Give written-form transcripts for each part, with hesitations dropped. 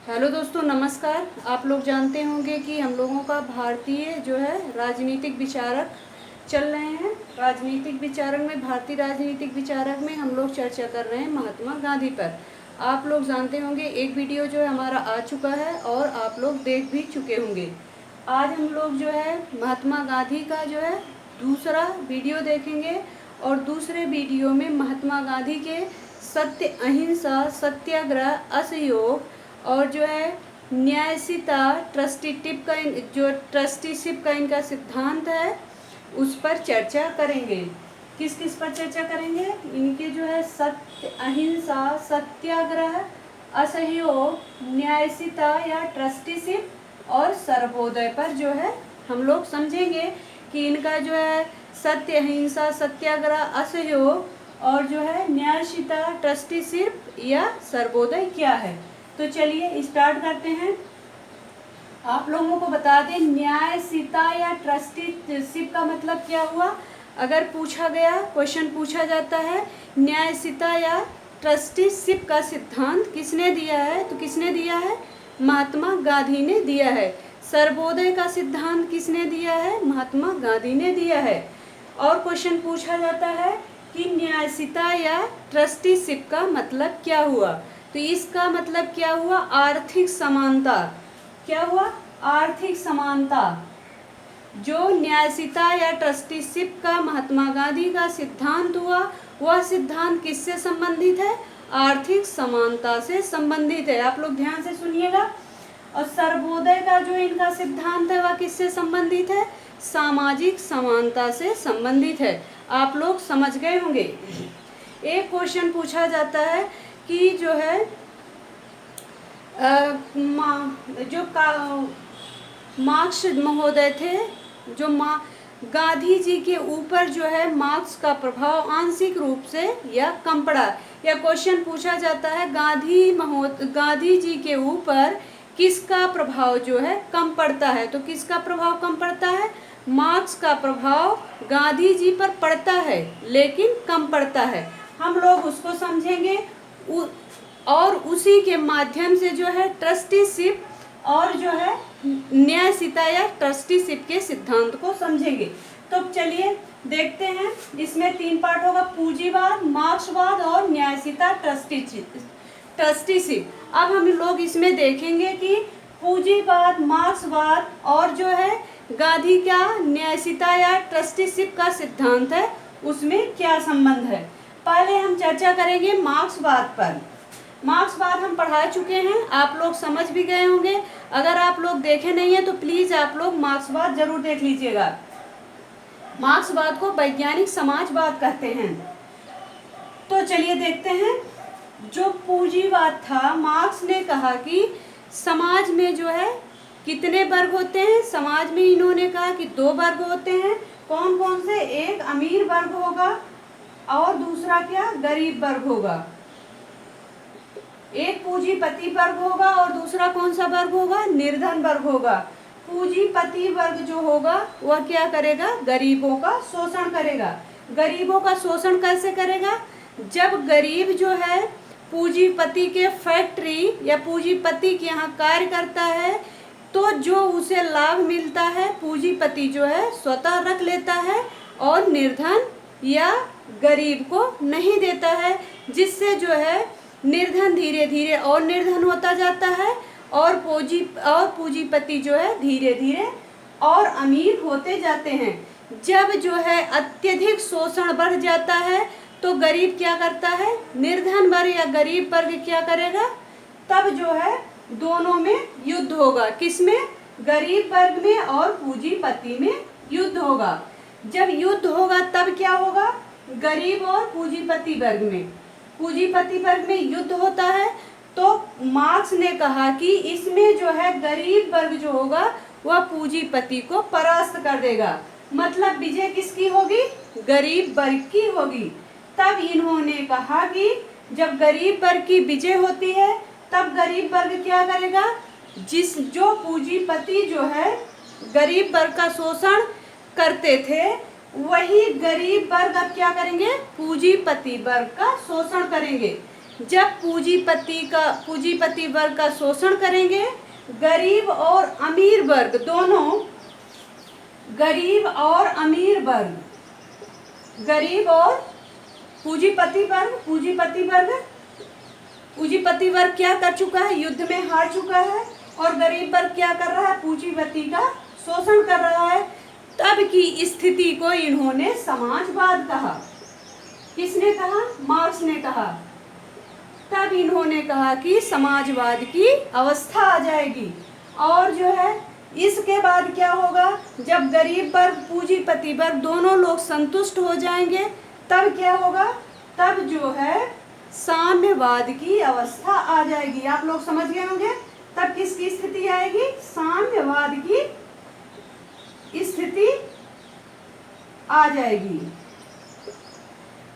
Hello दोस्तों, नमस्कार। आप लोग जानते होंगे कि हम लोगों का भारतीय जो है राजनीतिक विचारक चल रहे हैं। राजनीतिक विचारक में भारतीय राजनीतिक विचारक में हम लोग चर्चा कर रहे हैं महात्मा गांधी पर। आप लोग जानते होंगे एक वीडियो जो है हमारा आ चुका है और आप लोग देख भी चुके होंगे। आज हम लोग जो है महात्मा गांधी का जो है दूसरा वीडियो देखेंगे और दूसरे वीडियो में महात्मा गांधी के सत्य, अहिंसा, सत्याग्रह, असहयोग और जो है न्यायशीता, ट्रस्टीशिप का इनका सिद्धांत है, उस पर चर्चा करेंगे। किस किस पर चर्चा करेंगे? इनके जो है सत्य, अहिंसा, सत्याग्रह, असहयोग, न्यायशीता या ट्रस्टीशिप और सर्वोदय पर जो है हम लोग समझेंगे कि इनका जो है सत्य, अहिंसा, सत्याग्रह, असहयोग और जो है न्यायशीता, ट्रस्टीशिप या सर्वोदय क्या है। तो चलिए स्टार्ट करते हैं। आप लोगों को बता दें न्यायशीता या ट्रस्टीशिप का मतलब क्या हुआ। अगर पूछा गया, क्वेश्चन पूछा जाता है न्यायशीता या ट्रस्टीशिप का सिद्धांत किसने दिया है, तो किसने दिया है? महात्मा गांधी ने दिया है। सर्वोदय का सिद्धांत किसने दिया है? महात्मा गांधी ने दिया है। और क्वेश्चन पूछा जाता है कि न्यायशीता या ट्रस्टीशिप का मतलब क्या हुआ, तो इसका मतलब क्या हुआ? आर्थिक समानता। क्या हुआ? आर्थिक समानता। जो न्यायशीता या ट्रस्टीशिप का महात्मा गांधी का सिद्धांत हुआ, वह सिद्धांत किससे संबंधित है? आर्थिक समानता से संबंधित है। आप लोग ध्यान से सुनिएगा। और सर्वोदय का जो इनका सिद्धांत है वह किससे संबंधित है? सामाजिक समानता से संबंधित है। आप लोग समझ गए होंगे। एक क्वेश्चन पूछा जाता है कि जो है मार्क्स महोदय थे, जो गांधी जी के ऊपर जो है मार्क्स का प्रभाव आंशिक रूप से या कम पड़ा। या क्वेश्चन पूछा जाता है गांधी जी के ऊपर किसका प्रभाव जो है कम पड़ता है, तो किसका प्रभाव कम पड़ता है? मार्क्स का प्रभाव गांधी जी पर पड़ता है लेकिन कम पड़ता है। हम लोग उसको समझेंगे और उसी के माध्यम से जो है ट्रस्टीशिप और जो है न्यायशीता या ट्रस्टीशिप के सिद्धांत को समझेंगे। तो चलिए देखते हैं। इसमें 3 पार्ट होगा, पूंजीवाद, मार्क्सवाद और न्यायशीता, ट्रस्टीशिप। अब हम लोग इसमें देखेंगे कि पूंजीवाद, मार्क्सवाद और जो है गांधी का न्यायशीता या ट्रस्टीशिप का सिद्धांत है, उसमें क्या संबंध है। पहले हम चर्चा करेंगे मार्क्सवाद पर। मार्क्सवाद हम पढ़ा चुके हैं, आप लोग समझ भी गए होंगे। अगर आप लोग देखे नहीं है तो प्लीज आप लोग मार्क्सवाद जरूर देख लीजिएगा। मार्क्सवाद को वैज्ञानिक समाजवाद कहते हैं। तो चलिए देखते हैं। जो पूंजीवाद था, मार्क्स ने कहा कि समाज में जो है कितने वर्ग होते हैं। समाज में इन्होंने कहा कि 2 वर्ग होते हैं। कौन कौन से? एक अमीर वर्ग होगा और दूसरा क्या? गरीब वर्ग होगा। एक पूंजीपति वर्ग होगा और दूसरा कौन सा वर्ग होगा? निर्धन वर्ग होगा। पूंजीपति वर्ग जो होगा वह क्या करेगा? गरीबों का शोषण करेगा। गरीबों का शोषण कैसे करेगा? जब गरीब जो है पूंजीपति के फैक्ट्री या पूंजीपति के यहाँ कार्य करता है तो जो उसे लाभ मिलता है पूंजीपति जो है स्वतः रख लेता है और निर्धन या गरीब को नहीं देता है, जिससे जो है निर्धन धीरे धीरे और निर्धन होता जाता है और पूंजीपति जो है धीरे धीरे और अमीर होते जाते हैं। जब जो है अत्यधिक शोषण बढ़ जाता है तो गरीब क्या करता है? निर्धन वर्ग या गरीब वर्ग क्या करेगा? तब जो है दोनों में युद्ध होगा। किसमें? गरीब वर्ग में और पूंजीपति में युद्ध होगा। जब युद्ध होगा तब क्या होगा? गरीब और पूंजीपति वर्ग में, पूंजीपति वर्ग में युद्ध होता है। तो मार्क्स ने कहा कि इसमें जो है गरीब वर्ग जो होगा वह पूंजीपति को परास्त कर देगा। मतलब विजय किसकी होगी? गरीब वर्ग की होगी। तब इन्होंने कहा कि जब गरीब वर्ग की विजय होती है तब गरीब वर्ग क्या करेगा? जो पूंजीपति जो है गरीब वर्ग का शोषण करते थे वही गरीब वर्ग अब क्या करेंगे? पूंजीपति वर्ग का शोषण करेंगे। जब पूंजीपति वर्ग का शोषण करेंगे, गरीब और अमीर वर्ग दोनों, गरीब और अमीर वर्ग, गरीब और पूंजीपति वर्ग क्या कर चुका है, युद्ध में हार चुका है, और गरीब वर्ग क्या कर रहा है, पूंजीपति का शोषण कर रहा है। तब की स्थिति को इन्होंने समाजवाद कहा। किसने कहा? मार्क्स ने कहा। तब इन्होंने कहा कि समाजवाद की अवस्था आ जाएगी। और जो है इसके बाद क्या होगा, जब गरीब वर्ग पूंजीपति वर्ग दोनों लोग संतुष्ट हो जाएंगे, तब क्या होगा, तब जो है साम्यवाद की अवस्था आ जाएगी। आप लोग समझ गए होंगे। तब किसकी स्थिति आएगी? साम्यवाद की स्थिति आ जाएगी।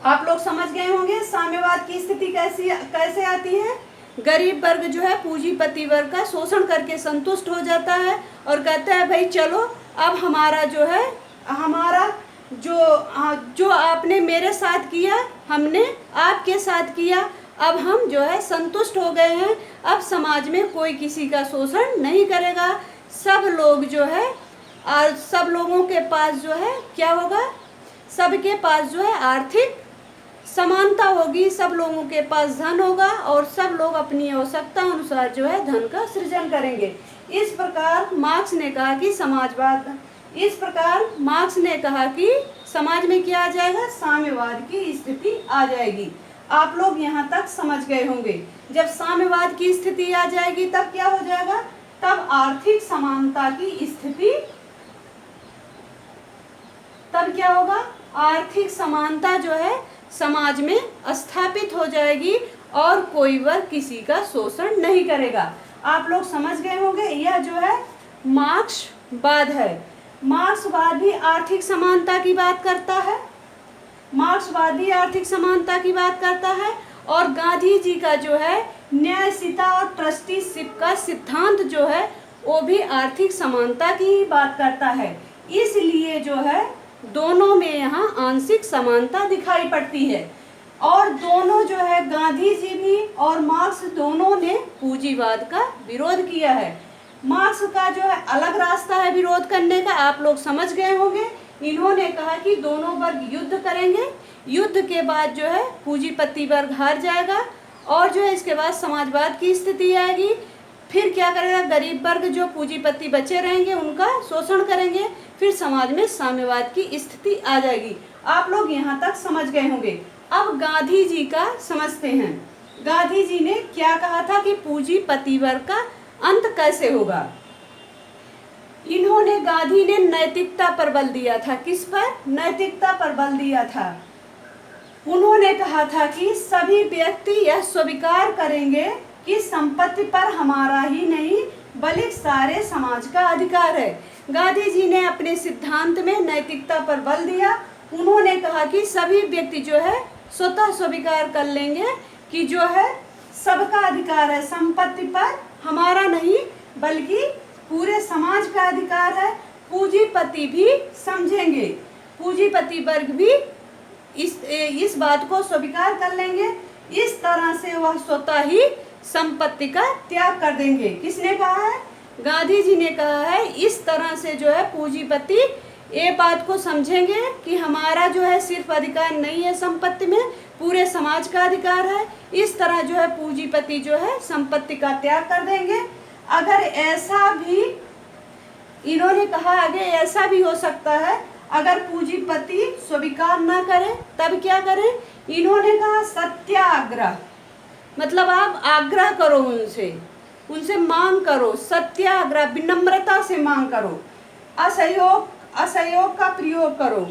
आप लोग समझ गए होंगे साम्यवाद की स्थिति कैसे आती है। गरीब वर्ग जो है पूंजीपति वर्ग का शोषण करके संतुष्ट हो जाता है और कहता है भाई चलो अब हमारा जो है, हमारा जो आपने मेरे साथ किया हमने आपके साथ किया, अब हम जो है संतुष्ट हो गए हैं, अब समाज में कोई किसी का शोषण नहीं करेगा। सब लोग जो है और सब लोगों के पास जो है क्या होगा, सबके पास जो है आर्थिक समानता होगी, सब लोगों के पास धन होगा और सब लोग अपनी आवश्यकता अनुसार जो है धन का सृजन करेंगे। इस प्रकार मार्क्स ने कहा कि समाज में क्या आ जाएगा, साम्यवाद की स्थिति आ जाएगी। आप लोग यहाँ तक समझ गए होंगे। जब साम्यवाद की स्थिति आ जाएगी तब क्या हो जाएगा, तब आर्थिक समानता की स्थिति, तब क्या होगा, आर्थिक समानता जो है समाज में स्थापित हो जाएगी और कोई वर्ग किसी का शोषण नहीं करेगा। आप लोग समझ गए होंगे। यह जो है मार्क्सवाद है। मार्क्सवाद भी आर्थिक समानता की बात करता है, मार्क्सवाद भी आर्थिक समानता की बात करता है। और गांधी जी का जो है न्यायशीलता और ट्रस्टीशिप का सिद्धांत जो है वो भी आर्थिक समानता की ही बात करता है। इसलिए जो है दोनों में यहाँ आंशिक समानता दिखाई पड़ती है। और दोनों जो है गांधी जी भी और मार्क्स दोनों ने पूंजीवाद का विरोध किया है। मार्क्स का जो है अलग रास्ता है विरोध करने का, आप लोग समझ गए होंगे। इन्होंने कहा कि दोनों वर्ग युद्ध करेंगे, युद्ध के बाद जो है पूंजीपति वर्ग हार जाएगा और जो है इसके बाद समाजवाद की स्थिति आएगी। फिर क्या करेगा, गरीब वर्ग जो पूंजीपति बचे रहेंगे उनका शोषण करेंगे, फिर समाज में साम्यवाद की स्थिति आ जाएगी। आप लोग यहाँ तक समझ गए होंगे। अब गांधी जी का समझते हैं। गांधी जी ने क्या कहा था कि पूंजीपति वर्ग का अंत कैसे होगा। गांधी ने नैतिकता पर बल दिया था। किस पर? नैतिकता पर बल दिया था। उन्होंने कहा था कि सभी व्यक्ति यह स्वीकार करेंगे कि संपत्ति पर हमारा ही नहीं बल्कि सारे समाज का अधिकार है। गांधी जी ने अपने सिद्धांत में नैतिकता पर बल दिया। उन्होंने कहा कि सभी व्यक्ति जो है स्वतः स्वीकार कर लेंगे कि जो है सबका अधिकार है, संपत्ति पर हमारा नहीं बल्कि पूरे समाज का अधिकार है। पूंजीपति भी समझेंगे, पूंजीपति वर्ग भी इस बात को स्वीकार कर लेंगे। इस तरह से वह स्वतः ही संपत्ति का त्याग कर देंगे। किसने कहा है? गांधी जी ने कहा है। इस तरह से जो है पूंजीपति ये बात को समझेंगे कि हमारा जो है सिर्फ अधिकार नहीं है संपत्ति में, पूरे समाज का अधिकार है। इस तरह जो है पूंजीपति जो है संपत्ति का त्याग कर देंगे। अगर ऐसा भी, इन्होंने कहा आगे ऐसा भी हो सकता है अगर पूंजीपति स्वीकार ना करे तब क्या करें? इन्होंने कहा सत्याग्रह, मतलब आप आग्रह करो उनसे मांग करो, सत्याग्रह विनम्रता से मांग करो, असहयोग का प्रयोग करो।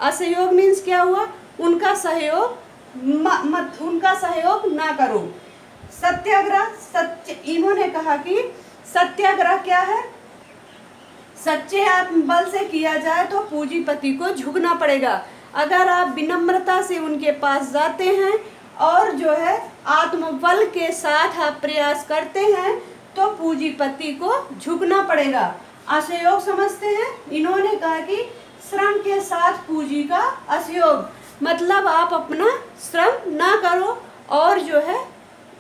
असहयोग मीन्स क्या हुआ? उनका सहयोग ना करो। सत्याग्रह इन्होंने कहा कि सत्याग्रह क्या है? सच्चे आत्मबल से किया जाए तो पूंजीपति को झुकना पड़ेगा। अगर आप विनम्रता से उनके पास जाते हैं और जो है आत्मबल के साथ आप प्रयास करते हैं तो पूंजीपति को झुकना पड़ेगा। असहयोग समझते हैं। इन्होंने कहा कि श्रम के साथ पूंजी का असहयोग, मतलब आप अपना श्रम ना करो और जो है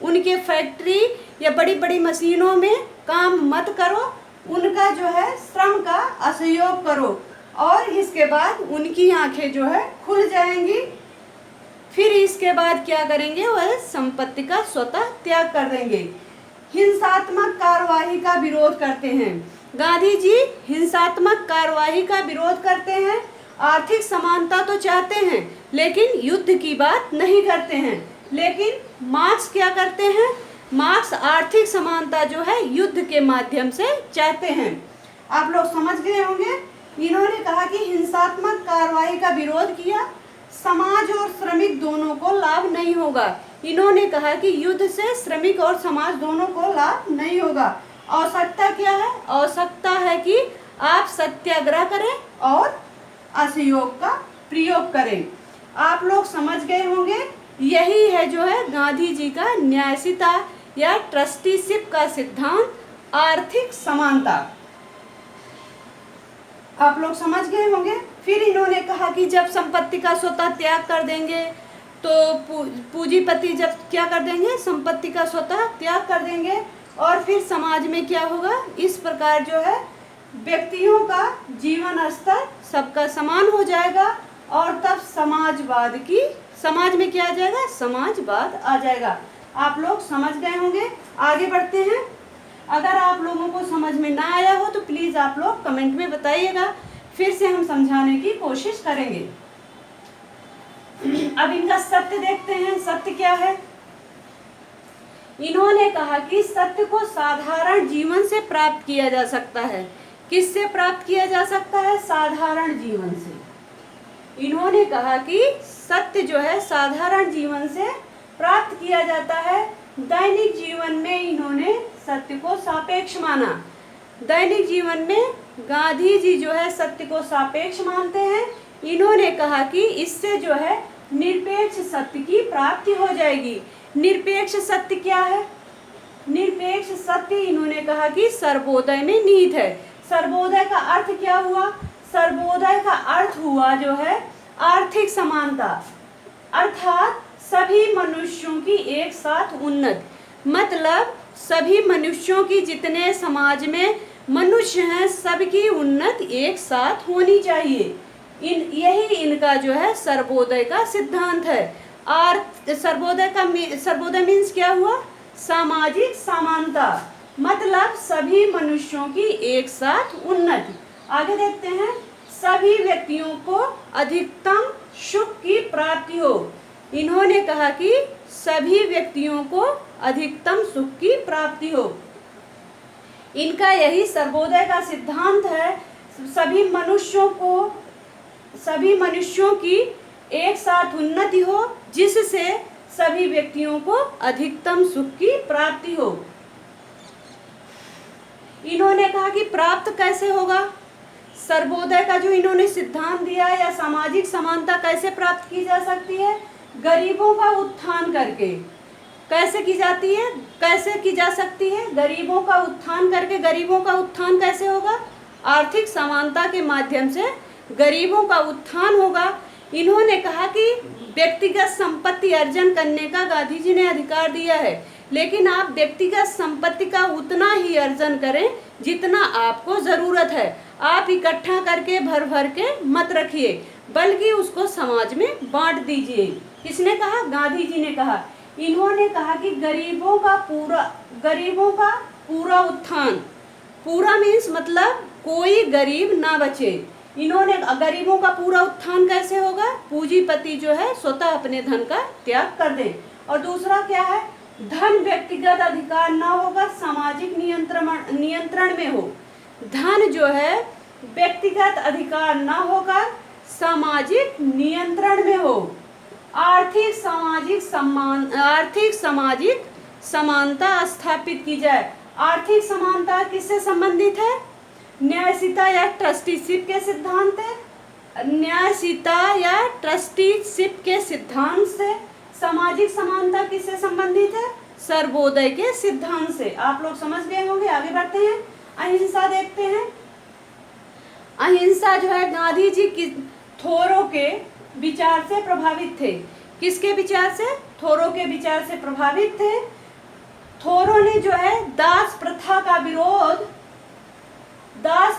उनके फैक्ट्री या बड़ी बड़ी मशीनों में काम मत करो, उनका जो है श्रम का असहयोग करो और इसके बाद उनकी आंखें जो है खुल जाएंगी। फिर इसके बाद क्या करेंगे, वह संपत्ति का स्वतः त्याग कर देंगे। हिंसात्मक कार्यवाही का विरोध करते हैं। गांधी जी हिंसात्मक कार्यवाही का विरोध करते हैं, आर्थिक समानता तो चाहते हैं लेकिन युद्ध की बात नहीं करते हैं। लेकिन मार्क्स क्या करते हैं, मार्क्स आर्थिक समानता जो है युद्ध के माध्यम से चाहते हैं। आप लोग समझ गए होंगे। इन्होंने कहा कि हिंसात्मक कार्रवाई का विरोध किया, समाज और श्रमिक दोनों को लाभ नहीं होगा। इन्होंने कहा कि युद्ध से श्रमिक और समाज दोनों को लाभ नहीं होगा। आवश्यकता क्या है, आवश्यकता है कि आप सत्याग्रह करें और असहयोग का प्रयोग करें। आप लोग समझ गए होंगे, यही है जो है गांधी जी का न्यायशीलता या ट्रस्टीशिप का सिद्धांत, आर्थिक समानता। आप लोग समझ गए होंगे। फिर इन्होंने कहा कि जब संपत्ति का स्वतः त्याग कर देंगे तो पूंजीपति जब क्या कर देंगे, संपत्ति का स्वतः त्याग कर देंगे और फिर समाज में क्या होगा, इस प्रकार जो है व्यक्तियों का जीवन स्तर सबका समान हो जाएगा और तब समाज में क्या आ जाएगा, समाजवाद आ जाएगा। आप लोग समझ गए होंगे। आगे बढ़ते हैं। अगर आप लोगों को समझ में ना आया हो तो प्लीज आप लोग कमेंट में बताइएगा, फिर से हम समझाने की कोशिश करेंगे। अब इनका सत्य देखते हैं। सत्य क्या है, इन्होंने कहा कि सत्य को साधारण जीवन से प्राप्त किया जा सकता है। किससे प्राप्त किया जा सकता है, साधारण जीवन से। इन्होंने कहा कि सत्य जो है साधारण जीवन से प्राप्त किया जाता है। दैनिक जीवन में इन्होंने सत्य को सापेक्ष माना। दैनिक जीवन में गांधी जी जो है सत्य को सापेक्ष मानते हैं। इन्होंने कहा कि इससे जो है निरपेक्ष सत्य की प्राप्ति हो जाएगी। निरपेक्ष सत्य क्या है, निरपेक्ष सत्य इन्होंने कहा कि सर्वोदय में निहित है। सर्वोदय का अर्थ क्या हुआ, सर्वोदय का अर्थ हुआ जो है आर्थिक समानता, अर्थात सभी मनुष्यों की एक साथ उन्नति। मतलब सभी मनुष्यों की, जितने समाज में मनुष्य हैं सबकी उन्नति एक साथ होनी चाहिए। यही इनका जो है सर्वोदय का सिद्धांत है। सर्वोदय मीन्स क्या हुआ, सामाजिक समानता, मतलब सभी मनुष्यों की एक साथ उन्नति। आगे देखते हैं। सभी व्यक्तियों को अधिकतम सुख की प्राप्ति हो। इन्होंने कहा कि सभी व्यक्तियों को अधिकतम सुख की प्राप्ति हो। इनका यही सर्वोदय का सिद्धांत है। सभी मनुष्यों की एक साथ उन्नति हो, जिससे सभी व्यक्तियों को अधिकतम सुख की प्राप्ति हो। इन्होंने कहा कि प्राप्त कैसे होगा, सर्वोदय का जो इन्होंने सिद्धांत दिया या सामाजिक समानता कैसे प्राप्त की जा सकती है, गरीबों का उत्थान करके। कैसे की जाती है, कैसे की जा सकती है, गरीबों का उत्थान करके। गरीबों का उत्थान कैसे होगा, आर्थिक समानता के माध्यम से गरीबों का उत्थान होगा। इन्होंने कहा कि व्यक्तिगत संपत्ति अर्जन करने का गांधी जी ने अधिकार दिया है, लेकिन आप व्यक्तिगत संपत्ति का उतना ही अर्जन करें जितना आपको ज़रूरत है। आप इकट्ठा करके भर भर के मत रखिए, बल्कि उसको समाज में बांट दीजिए। किसने कहा, गांधी जी ने कहा। इन्होंने कहा कि गरीबों का पूरा उत्थान, पूरा मीन्स मतलब कोई गरीब ना बचे। इन्होंने गरीबों का पूरा उत्थान कैसे होगा, पूंजीपति जो है स्वतः अपने धन का त्याग कर दे। और दूसरा क्या है, धन व्यक्तिगत अधिकार ना होगा, सामाजिक नियंत्रण में हो। धन जो है व्यक्तिगत अधिकार ना होकर सामाजिक नियंत्रण में हो। आर्थिक सामाजिक समानता स्थापित की जाए। आर्थिक समानता किससे संबंधित है, न्यायशीलता या ट्रस्टीशिप के सिद्धांत है। न्यायशीलता या ट्रस्टीशिप के सिद्धांत से। सामाजिक समानता किससे संबंधित है, सर्वोदय के सिद्धांत से। आप लोग समझ गए होंगे। आगे बढ़ते हैं। अहिंसा देखते हैं। अहिंसा जो है गांधी जी की थोरों के विचार से प्रभावित थे। किसके विचार से? थोरो के विचार से प्रभावित थे। थोरो ने जो है दास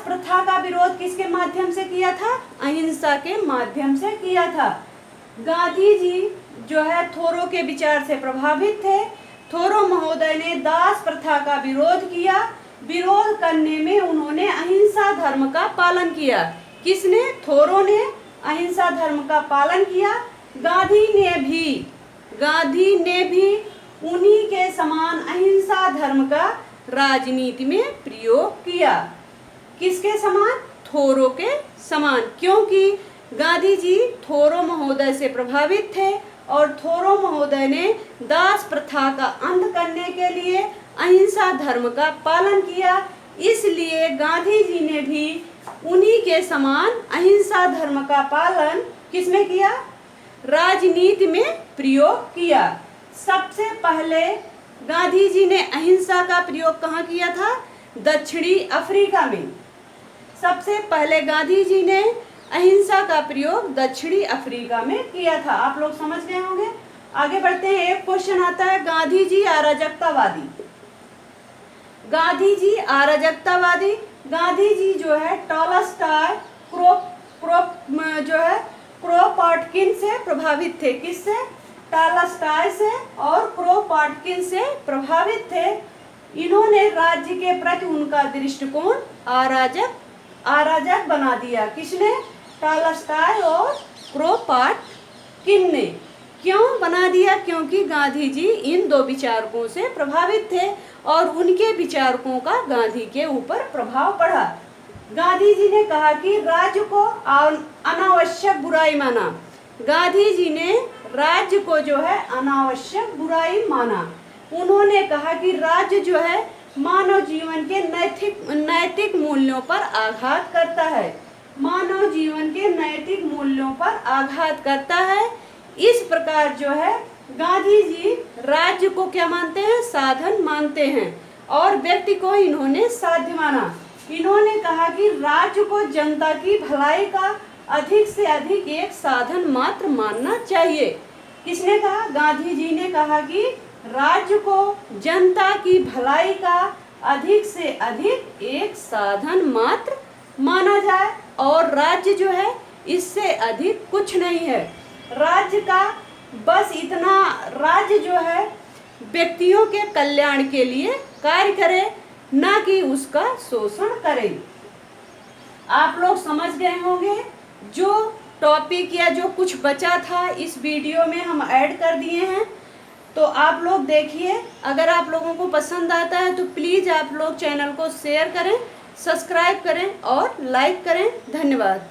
प्रथा का विरोध किसके माध्यम से किया था? अहिंसा के माध्यम से किया था। गांधी जी जो है थोरो के विचार से प्रभावित थे। थोरो महोदय ने दास प्रथा का विरोध किया। विरोध करने में उन्होंने अहिंसा धर्म का पालन किया। किसने? थोरो ने अहिंसा धर्म का पालन किया। गांधी ने भी उन्हीं के समान अहिंसा धर्म का राजनीति में प्रयोग किया। किसके समान? थोरो के समान। क्योंकि गांधी जी थोरो महोदय से प्रभावित थे और थोरो महोदय ने दास प्रथा का अंत करने के लिए अहिंसा धर्म का पालन किया। इसलिए गांधी जी ने भी उन्हीं के समान अहिंसा धर्म का पालन किसमें किया? राजनीति में प्रयोग किया। सबसे पहले गांधी जी ने अहिंसा का प्रयोग कहाँ किया था? दक्षिणी अफ्रीका में। सबसे पहले गांधी जी ने अहिंसा का प्रयोग दक्षिणी अफ्रीका में किया था। आप लोग समझ गए होंगे। आगे बढ़ते हैं। एक क्वेश्चन आता है, गांधी जी अराजकतावादी। गांधी जी जो है टॉलस्टॉय, क्रोपोटकिन से प्रभावित थे। किससे? टॉलस्टॉय से और क्रोपोटकिन से प्रभावित थे। इन्होंने राज्य के प्रति उनका दृष्टिकोण अराजक बना दिया। किसने? टॉलस्टॉय और क्रोपोटकिन ने। क्यों बना दिया? क्योंकि गांधी जी इन दो विचारकों से प्रभावित थे और उनके विचारकों का गांधी के ऊपर प्रभाव पड़ा। गांधी जी ने कहा कि राज्य को अनावश्यक बुराई माना। गांधी जी ने राज्य को जो है अनावश्यक बुराई माना। उन्होंने कहा कि राज्य जो है मानव जीवन के नैतिक मूल्यों पर आघात करता है। मानव जीवन के नैतिक मूल्यों पर आघात करता है। इस प्रकार जो है गांधी जी राज्य को क्या मानते हैं? साधन मानते हैं और व्यक्ति को इन्होंने साध्य माना। इन्होंने कहा कि राज्य को जनता की भलाई का अधिक से अधिक एक साधन मात्र मानना चाहिए। किसने कहा? गांधी जी ने कहा कि राज्य को जनता की भलाई का अधिक से अधिक एक साधन मात्र माना जाए और राज्य जो है इससे अधिक कुछ नहीं है। राज्य का बस इतना, राज्य जो है व्यक्तियों के कल्याण के लिए कार्य करे, ना कि उसका शोषण करे। आप लोग समझ गए होंगे। जो टॉपिक या जो कुछ बचा था इस वीडियो में हम ऐड कर दिए हैं, तो आप लोग देखिए। अगर आप लोगों को पसंद आता है तो प्लीज़ आप लोग चैनल को शेयर करें, सब्सक्राइब करें और लाइक करें। धन्यवाद।